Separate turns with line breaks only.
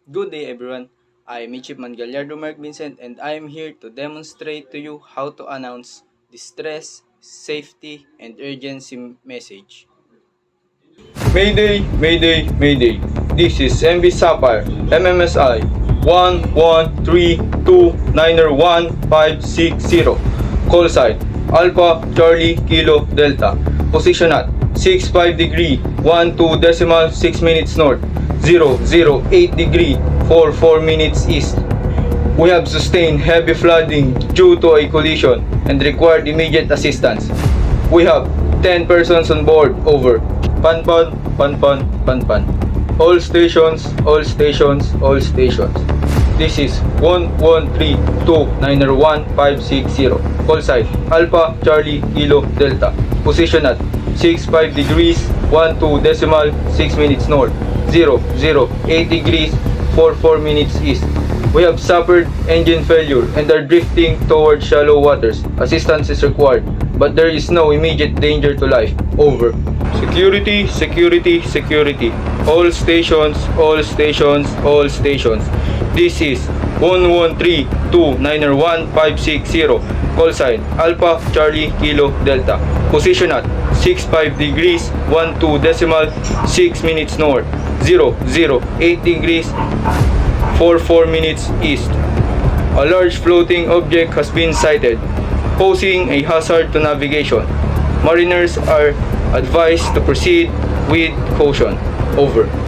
Good day everyone, I'm Midshipman Gallardo Mark Vincent and I am here to demonstrate to you how to announce distress, safety, and urgency message.
Mayday, Mayday, Mayday. This is MV Sapphire, MMSI 113291560. Call sign Alpha Charlie Kilo Delta. Position at 65 degree 12 decimal 6 minutes north, 008 degree 44 minutes east. We have sustained heavy flooding due to a collision and required immediate assistance. We have 10 persons on board. Over. Panpan, panpan, panpan. All stations, all stations, all stations. This is 113291560. Call sign Alpha Charlie Kilo Delta. Position at 65 degrees 12 decimal 6 minutes north, 008 degrees 44 minutes east. We have suffered engine failure and are drifting towards shallow waters. Assistance is required, but there is no immediate danger to life. Over. Security, security, security. All stations, all stations, all stations. This is 113291560. Call sign Alpha Charlie Kilo Delta. Position at 65 degrees 12 decimal 6 minutes north, 008 degrees 44 minutes east. A large floating object has been sighted, posing a hazard to navigation. Mariners are advised to proceed with caution. Over.